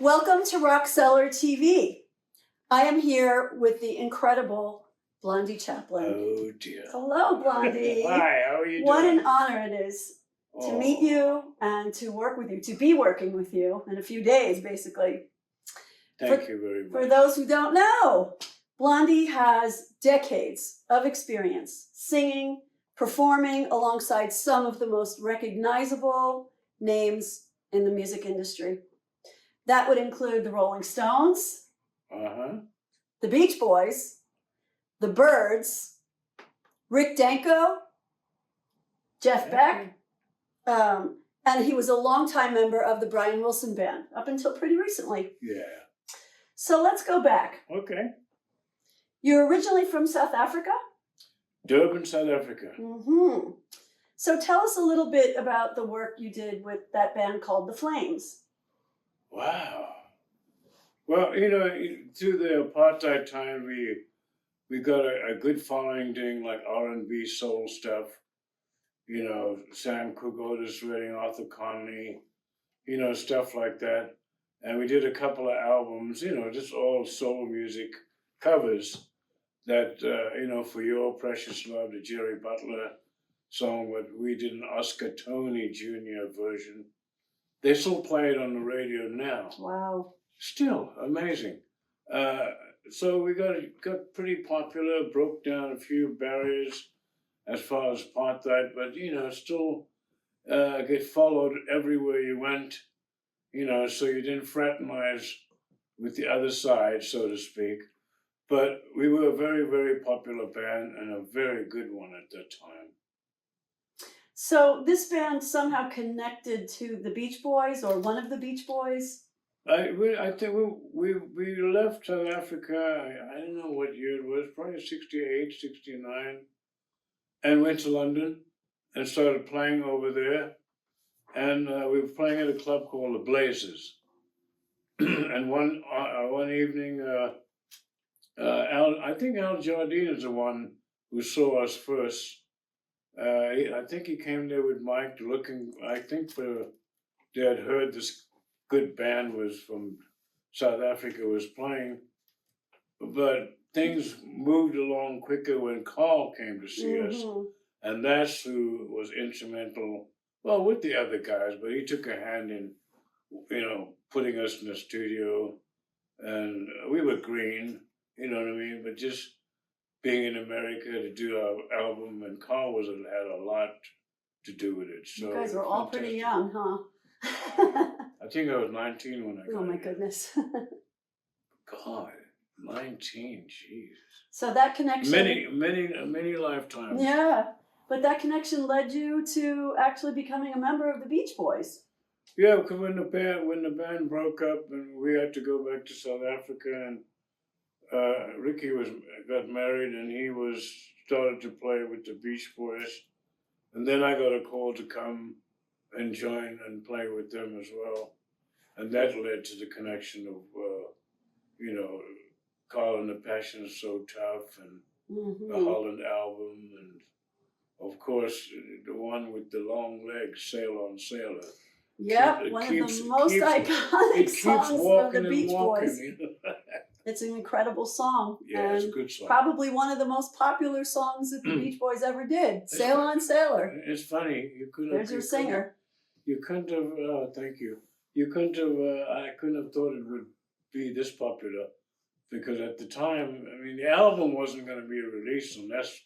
Welcome to Rock Cellar TV. I am here with the incredible Blondie Chaplin. Oh dear. Hello, Blondie. Hi, how are you What doing? an honor it is to meet you and to work with you, to be working with you in a few days, basically. Thank you very much. For those who don't know, Blondie has decades of experience singing, performing alongside some of the most recognizable names in the music industry. That would include the Rolling Stones, the Beach Boys, the Byrds, Danko, Jeff Beck, and he was a longtime member of the Brian Wilson Band up until pretty recently. Yeah. So let's go back. Okay. You're originally from South Africa? Durban, South Africa. Mm-hmm. So tell us a little bit about the work you did with that band called The Flames. Wow. Well, you know, through the apartheid time, we got a good following doing like R&B soul stuff. You know, Sam Cooke, Otis Redding, Arthur Conley, you know, stuff like that. And we did a couple of albums, you know, just all soul music covers that, you know, For Your Precious Love, the Jerry Butler song, but we did an Oscar Tony Jr. version. They still play it on the radio now. Wow. Still amazing. So we got pretty popular, broke down a few barriers as far as apartheid, but, you know, still get followed everywhere you went, you know, so you didn't fraternize with the other side, so to speak. But we were a very, very popular band and a very good one at that time. So this band somehow connected to the Beach Boys or one of the Beach Boys? I think we left South Africa, I don't know what year it was, probably 68, 69, and went to London and started playing over there. And we were playing at a club called the Blazers. And one evening, I think Al Jardine is the one who saw us first. I think he came there with Mike looking, I think they had heard this good band was from South Africa was playing. But things moved along quicker when Carl came to see us. And that's who was instrumental, well, with the other guys, but he took a hand in, you know, putting us in the studio. And we were green, you know what I mean? But just being in America to do our album, and Carl had a lot to do with it. So you guys were all pretty young, huh? I think I was 19 when I got Oh my here. goodness. God, 19, jeez. So that connection... Many lifetimes. Yeah, but that connection led you to actually becoming a member of the Beach Boys. Yeah, because when the band broke up and we had to go back to South Africa, and Ricky got married and he started to play with the Beach Boys, and then I got a call to come and join and play with them as well, and that led to the connection of you know, Carl and the Passion is So Tough, and the Holland album, and of course the one with the long legs, Sail on Sailor. Yep, one of the most iconic songs from the Beach Boys. You know? It's an incredible song. Yeah, it's a good song. Probably one of the most popular songs that the Beach Boys ever did. Sail on Sailor. It's funny. There's your singer. You couldn't have, thank you. You couldn't have, I couldn't have thought it would be this popular, because at the time, I mean, the album wasn't going to be released unless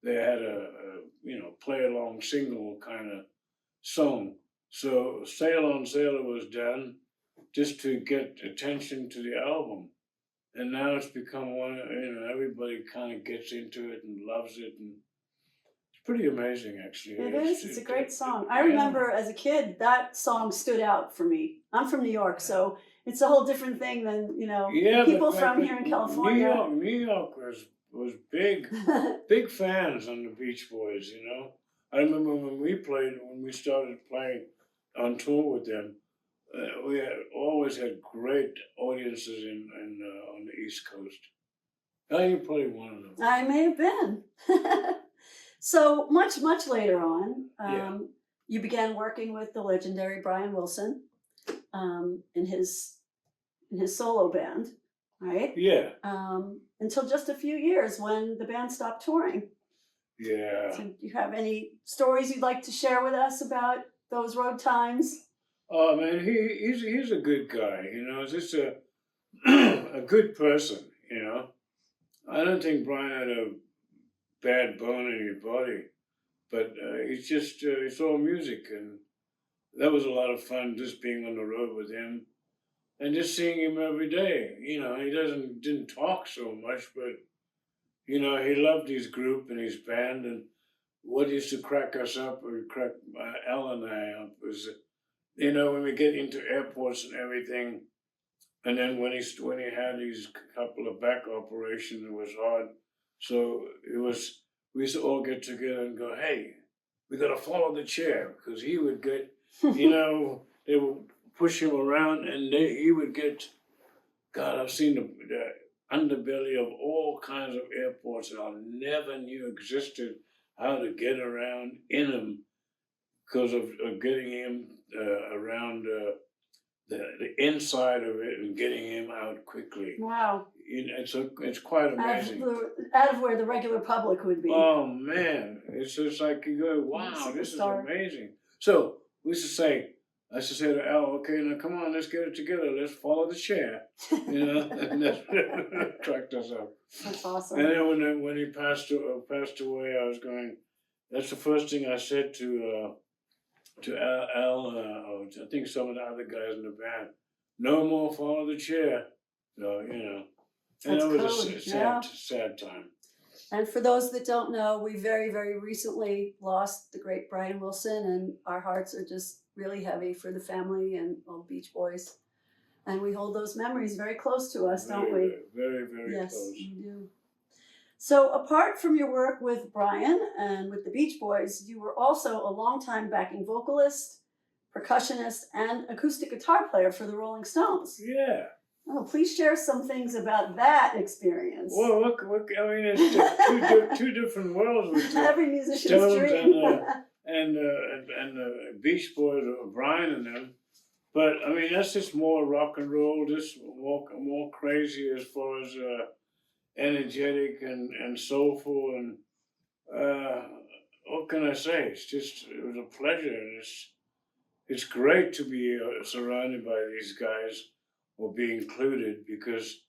they had a you know, play-along single kind of song. So Sail on Sailor was done just to get attention to the album. And now it's become one, you know, everybody kind of gets into it and loves it. And it's pretty amazing, actually. It is. It's a great song. I remember as a kid, that song stood out for me. I'm from New York, so it's a whole different thing than, you know, people from here in California. New York was big, big fans on the Beach Boys, you know. I remember when we started playing on tour with them, we always had great audiences on the East Coast. You probably one of them. I may have been. So much later on, you began working with the legendary Brian Wilson in his in his solo band, right? Yeah, Until just a few years when the band stopped touring. yeah. So do you have any stories you'd like to share with us about those road times? Oh man, he's a good guy. You know, just a a good person. You know, I don't think Brian had a bad bone in his body, but it's just it's all music, and that was a lot of fun just being on the road with him and just seeing him every day. You know, he didn't talk so much, but you know, he loved his group and his band, and what used to crack us up, or crack Al and I up, was you know when we get into airports and everything, and then when he had his couple of back operations, it was hard. So it was we used to all get together and go, hey, we got to follow the chair, because he would get, you know, they would push him around, and he would get. God, I've seen the underbelly of all kinds of airports that I never knew existed, how to get around in them because of getting him around the inside of it and getting him out quickly. Wow. You know, it's quite amazing. Out of where the regular public would be. Oh man, it's just like you go, wow, this is Superstar. amazing. So I used to say to Al, okay, now come on, let's get it together. Let's follow the chair, you know, and that's cracked us up. That's awesome. And then when he passed away, I was going. That's the first thing I said to Al. I think some of the other guys in the band. No more follow the chair. So you know, and That's it was cool. a sad time. And for those that don't know, we very, very recently lost the great Brian Wilson, and our hearts are just really heavy for the family and all Beach Boys. And we hold those memories very close to us, don't we? Very, very Yes, close. we do. So apart from your work with Brian and with the Beach Boys, you were also a longtime backing vocalist, percussionist, and acoustic guitar player for the Rolling Stones. Yeah. Oh, please share some things about that experience. Well, look, I mean, it's two different worlds with the Every musician's Stones dream. and the Beach Boys, Brian and them. But I mean, that's just more rock and roll, just more crazy as far as energetic and soulful, and what can I say? It was a pleasure, and it's great to be surrounded by these guys, or be included, because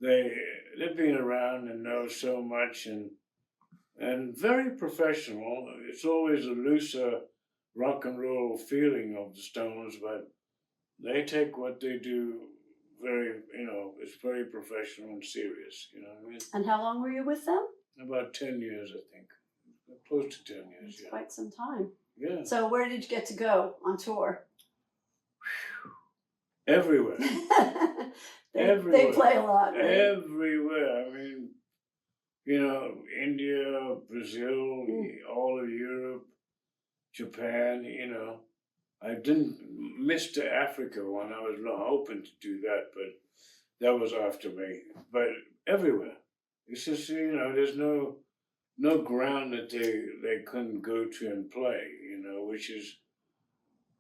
they've been around and know so much, and very professional. It's always a looser rock and roll feeling of the Stones, but they take what they do very, you know, it's very professional and serious, you know what I mean? And how long were you with them? About 10 years, I think. Close to 10 years, It's yeah. quite some time. Yeah. So where did you get to go on tour? Everywhere. They Everywhere. play a lot, right? Everywhere. I mean, you know, India, Brazil, all of Europe, Japan, you know. I didn't miss the Africa one. I was hoping to do that, but that was after me. But everywhere. It's just, you know, there's no ground that they couldn't go to and play, you know, which is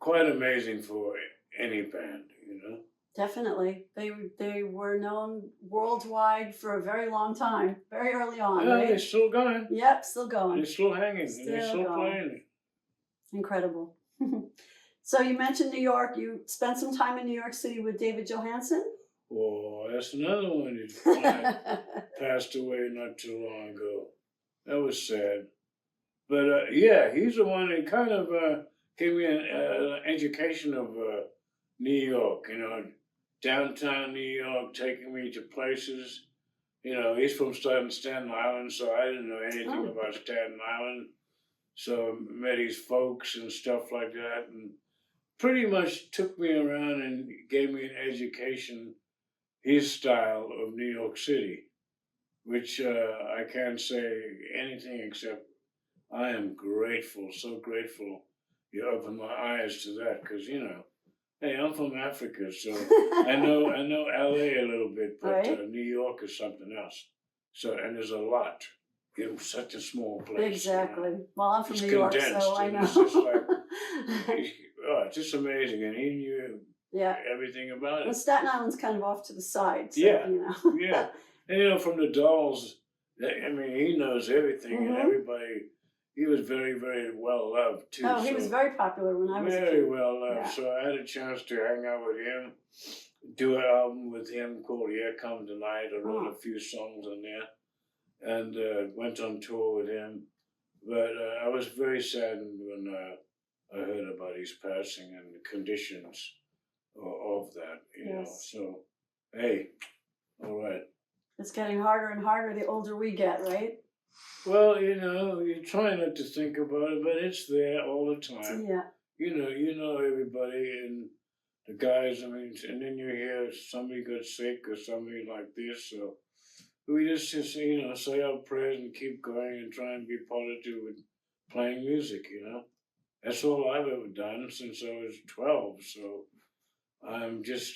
quite amazing for any band, you know. Definitely. They were known worldwide for a very long time, very early on, Yeah, right? they're still going. Yep, still going. They're still hanging, and they're still going. playing. Incredible. So you mentioned New York. You spent some time in New York City with David Johansen? Oh, that's another one who passed away not too long ago. That was sad. But yeah, he's the one that kind of gave me an education of New York, you know, downtown New York, taking me to places. You know, he's from Staten Island, so I didn't know anything about Staten Island. So I met his folks and stuff like that, and pretty much took me around and gave me an education, his style of New York City, which I can't say anything except I am grateful, so grateful you opened my eyes to that, because, you know, hey, I'm from Africa, so I know LA a little bit, but Right. New York is something else. So, and there's a lot in such a small place. Exactly. You know? Well, I'm from It's New York, condensed, so I and know. it's just like, oh, it's just amazing, and he knew Yeah. everything about Well, it. Staten Island's kind of off to the side. So, Yeah. You know. Yeah. And from the Dolls, I mean, he knows everything and Mhm. everybody. He was very, very well loved too. Oh, he was very popular when I was a kid. very well loved. Yeah. So I had a chance to hang out with him, do an album with him called "Here Come the Night." I wrote a few songs on there, and went on tour with him. But I was very saddened when I heard about his passing and the conditions of that. You know, Yes. so hey, all right. It's getting harder and harder the older we get, right? Well, you know, you try not to think about it, but it's there all the time. Yeah. You know everybody and the guys. I mean, and then you hear somebody got sick or somebody like this. So we just you know, say our prayers and keep going and try and be positive with playing music. You know, that's all I've ever done since I was 12. So I'm just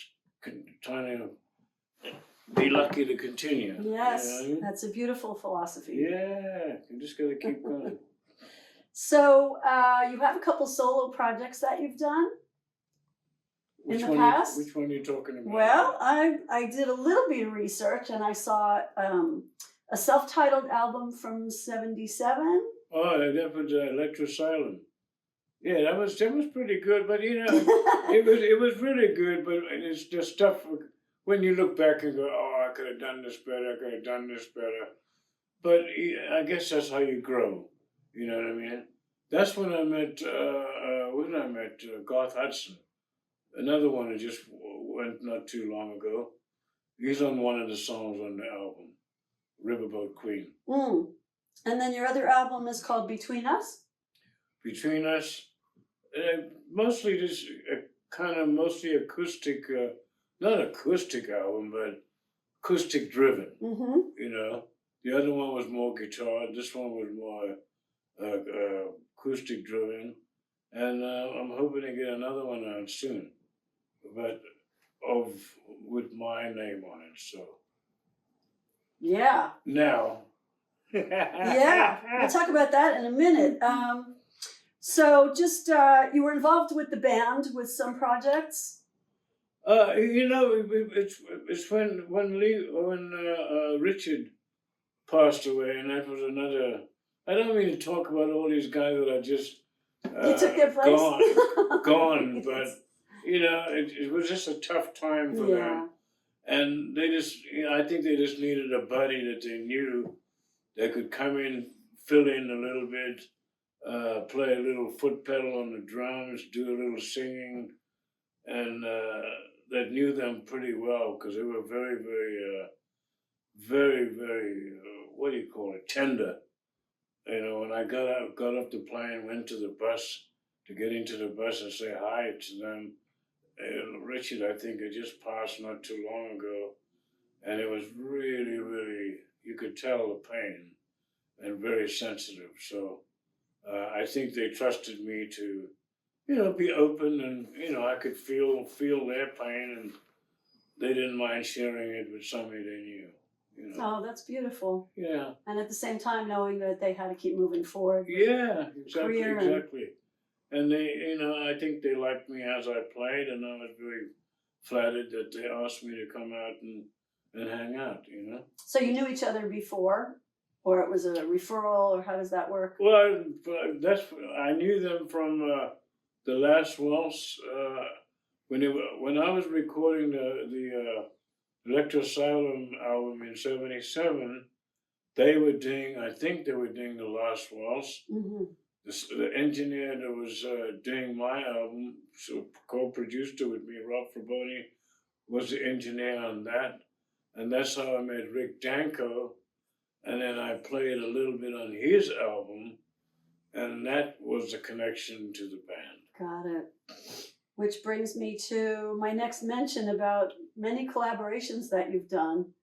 trying to be lucky to continue. Yes, you know? that's a beautiful philosophy. Yeah, you just got to keep going. So you have a couple solo projects that you've done in the past. Which one are you talking about? Well, I did a little bit of research and I saw a self-titled album from '77. Oh, that was Electrosylum. Yeah, that was pretty good, but you know, it was really good. But it's the stuff when you look back and go, oh, I could have done this better. I could have done this better. But I guess that's how you grow. You know what I mean? That's when I met. Garth Hudson, another one that just went not too long ago. He's on one of the songs on the album, Riverboat Queen. Mm. And then your other album is called Between Us? Between Us, mostly this kind of mostly acoustic, not acoustic album, but acoustic driven. Mm-hmm. You know, the other one was more guitar. This one was more acoustic driven, and I'm hoping to get another one out soon, but with my name on it. So yeah. Now. Yeah, we'll talk about that in a minute. So just you were involved with the band with some projects. You know, it's when Richard passed away, and that was another. I don't mean to talk about all these guys that are just You took their place. gone, but you know, it was just a tough time for them, and they just, you know, I think they just needed a buddy that they knew that could come in, fill in a little bit, play a little foot pedal on the drums, do a little singing, and that knew them pretty well because they were very, very, what do you call it, tender. You know, when I got off the plane, went to the bus to get into the bus and say hi to them. Richard, I think, had just passed not too long ago, and it was really, really, you could tell the pain, and very sensitive. So I think they trusted me to, you know, be open, and you know, I could feel their pain, and they didn't mind sharing it with somebody they knew. You know. Oh, that's beautiful. Yeah. And at the same time, knowing that they had to keep moving forward. Yeah, exactly, career exactly. And they, you know, I think they liked me as I played, and I was very flattered that they asked me to come out and hang out, you know. So you knew each other before, or it was a referral, or how does that work? Well, I knew them from the Last Waltz. When I was recording the Electrosylum album in '77, they were doing, I think they were doing the Last Waltz. Mm-hmm. The engineer that was doing my album, so co-produced it with me, Rob Fraboni, was the engineer on that. And that's how I met Rick Danko. And then I played a little bit on his album, and that was the connection to the band. Got it. Which brings me to my next mention about many collaborations that you've done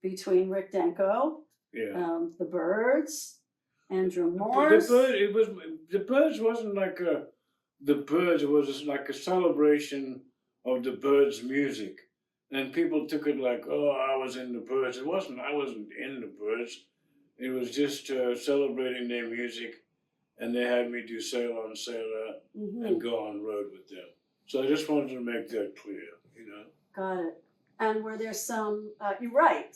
between Rick Danko, the Byrds, Andrew Morse. The Byrds wasn't like the Byrds. It was like a celebration of the Byrds' music, and people took it like, oh, I was in the Byrds. It wasn't. I wasn't in the Byrds. It was just celebrating their music, and they had me do Sail on Sailor and go on road with them. So I just wanted to make that clear, Got it. And were there some, you write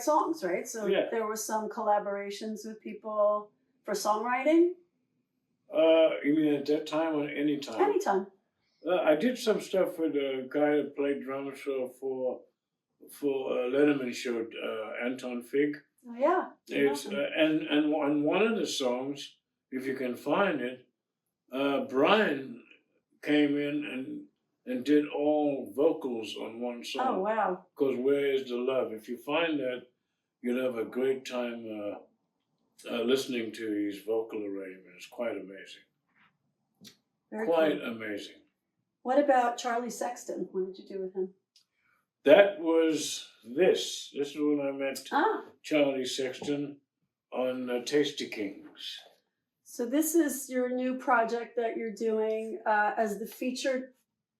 songs, right? So Yeah. there were some collaborations with people for songwriting? You mean at that time or any time? Anytime. I did some stuff with a guy that played drums for Letterman show, Anton Fig. Oh, yeah. It's and on one of the songs, if you can find it, Brian came in and did all vocals on one song. Oh, wow. Because Where Is the Love? If you find that, you'll have a great time listening to his vocal arrangement. It's quite amazing. Very Quite cool. amazing. What about Charlie Sexton? What did you do with him? That was this. This is when I met Ah. Charlie Sexton on Tasty Kings. So this is your new project that you're doing as the featured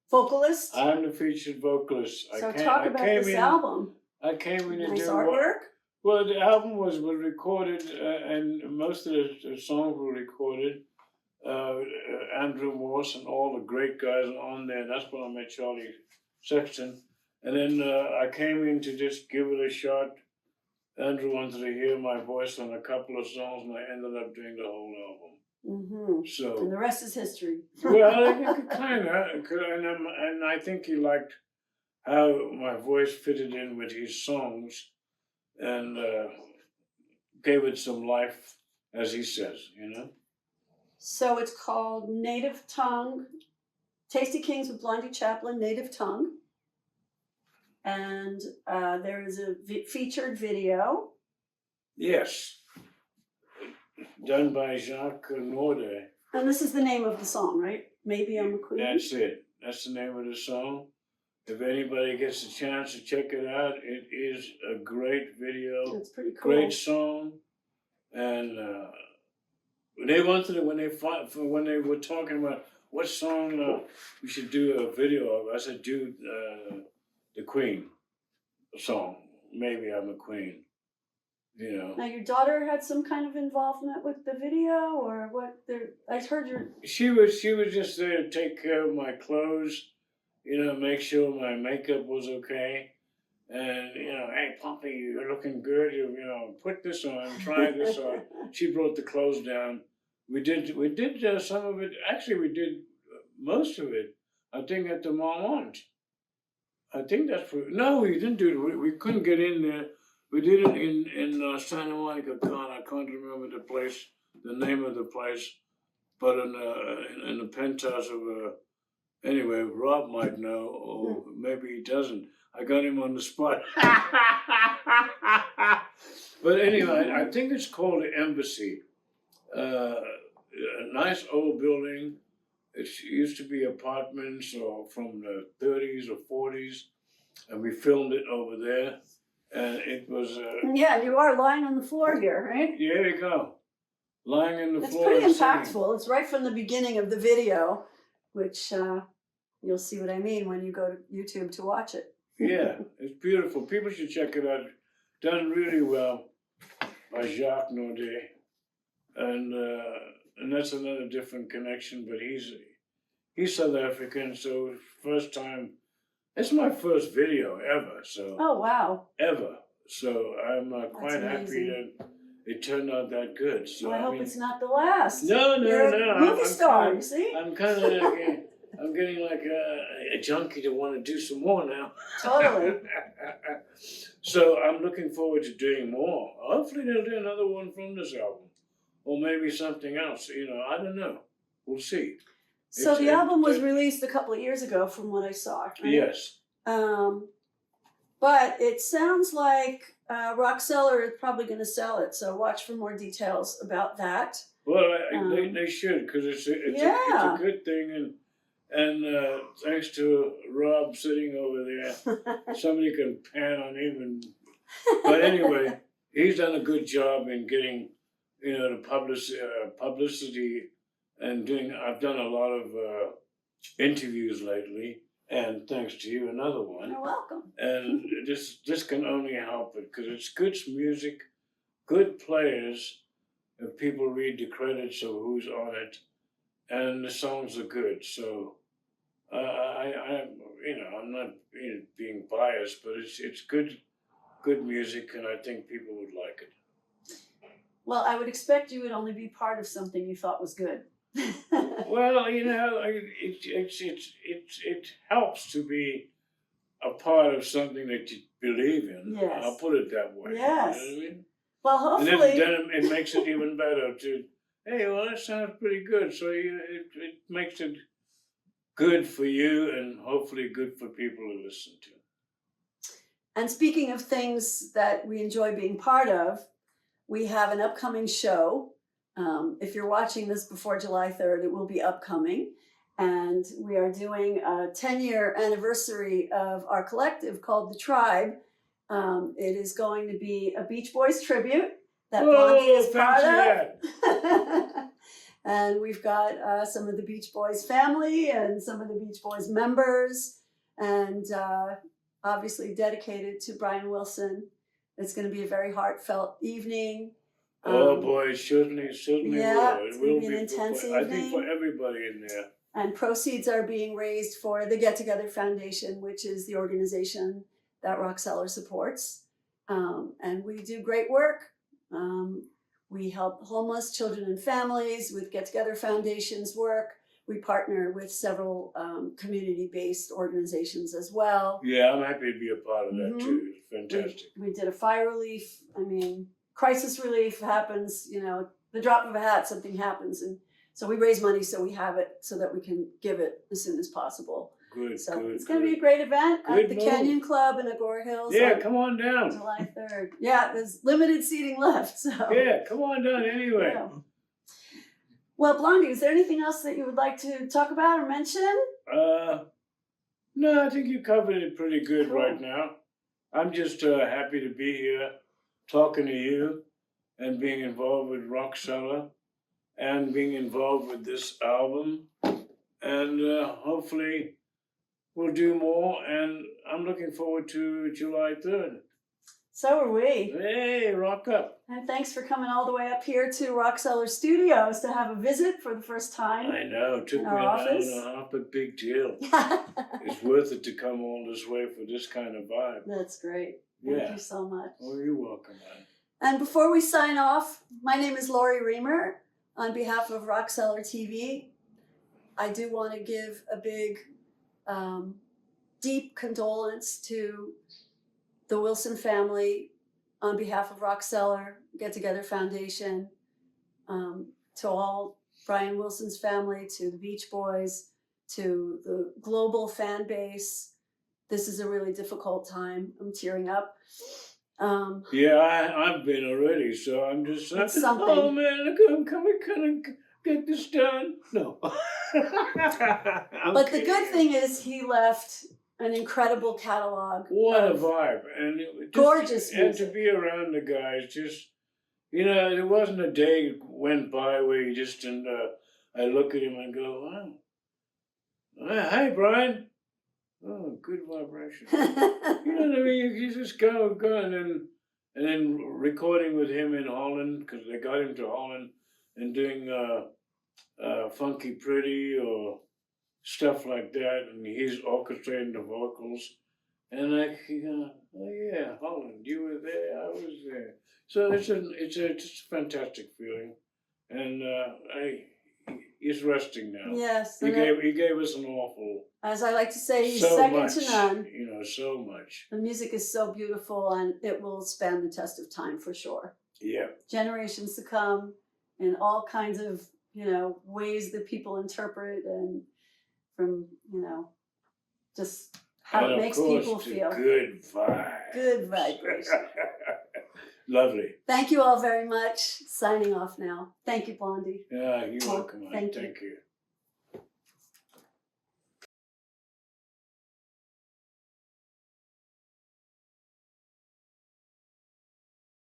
vocalist. I'm the featured vocalist. So talk about this album. I came in to Nice do artwork. Well, the album was recorded, and most of the songs were recorded. Andrew Morse and all the great guys on there. That's when I met Charlie Sexton. And then I came in to just give it a shot. Andrew wanted to hear my voice on a couple of songs, and I ended up doing the whole album. Mm-hmm. So, and the rest is history. well, kind of, and I think he liked how my voice fitted in with his songs, and gave it some life, as he says, So it's called Native Tongue, Tasty Kings with Blondie Chaplin, Native Tongue. And there is a featured video. Yes. Done by Jacques Norde. And this is the name of the song, right? Maybe I'm a Queen. That's it. That's the name of the song. If anybody gets a chance to check it out, it is a great video. It's pretty cool. Great song. And they wanted it when they were talking about what song we should do a video of. I said, do the Queen song. Maybe I'm a Queen. Now your daughter had some kind of involvement with the video, or what? I heard your. She was just there to take care of my clothes, make sure my makeup was okay, and hey Poppy, you're looking good. Put this on, try this on. She brought the clothes down. We did some of it. Actually, we did most of it. I think at the Marmont. I think that's no, we didn't do it. We couldn't get in there. We did it in Santa Monica Con. I can't remember the name of the place, but in the penthouse of anyway, Rob might know, or maybe he doesn't. I got him on the spot. But anyway, I think it's called the Embassy. A nice old building. It used to be apartments or from the 30s or 40s, and we filmed it over there. And it was... yeah, you are lying on the floor here, right? Yeah, there you go. Lying on the floor. It's pretty impactful. It's right from the beginning of the video, which you'll see what I mean when you go to YouTube to watch it. Yeah, it's beautiful. People should check it out. Done really well by Jacques Norde. And that's another different connection, but he's South African, so first time... It's my first video ever, so... Oh, wow. Ever. So I'm quite happy that it turned out that good. So well, I hope it's not the last. No. You're a movie star, you see? I'm kind of like I'm getting like a junkie to want to do some more now. Totally. So I'm looking forward to doing more. Hopefully they'll do another one from this album. Or maybe something else. I don't know. We'll see. So the album was released a couple of years ago from what I saw. Right? Yes. But it sounds like Rock Cellar is probably going to sell it. So watch for more details about that. Well, they should, because it's a good thing. And thanks to Rob sitting over there, somebody can pan on him. But anyway, he's done a good job in getting, the publicity and I've done a lot of interviews lately, and thanks to you, another one. You're welcome. And this can only help it, because it's good music, good players, if people read the credits of who's on it, and the songs are good. So I'm not being biased, but it's good music, and I think people would like it. Well, I would expect you would only be part of something you thought was good. Well, it helps to be a part of something that you believe in. Yes. I'll put it that way. Yes. You know what I mean? Well, And hopefully. then it makes it even better to, hey, well, that sounds pretty good. So it makes it good for you and hopefully good for people to listen to. And speaking of things that we enjoy being part of, we have an upcoming show. If you're watching this before July 3rd, it will be upcoming. And we are doing a 10-year anniversary of our collective called The Tribe. It is going to be a Beach Boys tribute that Blondie is part of. And we've got some of the Beach Boys family and some of the Beach Boys members, and obviously dedicated to Brian Wilson. It's going to be a very heartfelt evening. Oh boy, certainly yeah, will. It's It going will to be an intense for, evening. I think for everybody in there. And proceeds are being raised for the Get Together Foundation, which is the organization that Rock Cellar supports. And we do great work. We help homeless children and families with Get Together Foundation's work. We partner with several community-based organizations as well. Yeah, I'm happy to be a part of that too. It's fantastic. We did a fire relief. Crisis relief happens, the drop of a hat, something happens. And so we raise money so we have it so that we can give it as soon as possible. Good, It's going to be a great event at the Canyon Club in Agora Hills. Yeah, come on down. July 3rd. Yeah, there's limited seating left. So yeah, come on down anyway. Yeah. Well, Blondie, is there anything else that you would like to talk about or mention? No, I think you covered it pretty good Cool. right now. I'm just happy to be here talking to you and being involved with Rock Cellar and being involved with this album. And hopefully we'll do more. And I'm looking forward to July 3rd. So are we. Hey, rock up. And thanks for coming all the way up here to Rock Cellar Studios to have a visit for the first time. I know, it took me our an hour office. and a half, but big deal. It's worth it to come all this way for this kind of vibe. That's great. Yeah. Thank you so much. Oh, you're welcome, man. And before we sign off, my name is Lauri Reimer. On behalf of Rock Cellar TV, I do want to give a big, deep condolence to the Wilson family on behalf of Rock Cellar, Get Together Foundation, to all Brian Wilson's family, to the Beach Boys, to the global fan base. This is a really difficult time. I'm tearing up. Yeah, I've been already, so I'm just like, It's something. oh man, look, I'm coming, get this done. No. But the good thing is he left an incredible catalog. What a of vibe. And gorgeous and music. to be around the guys, just, there wasn't a day went by where you just didn't, I look at him and go, wow. Hi, Brian. Oh, good vibration. You know what I mean? You just go, and then recording with him in Holland, because they got him to Holland, and doing Funky Pretty or stuff like that, and he's orchestrating the vocals. And oh yeah, Holland, you were there, I was there. So it's just a fantastic feeling, and he's resting now. Yes. He gave us an awful. As I like to say, he's so second much, to none. So much. The music is so beautiful and it will stand the test of time for sure. Yeah. Generations to come in all kinds of, ways that people interpret and from, just how it makes people feel. Good vibe. Good vibration. Lovely. Thank you all very much. Signing off now. Thank you, Blondie. Yeah, you're welcome. Thank you. Thank you.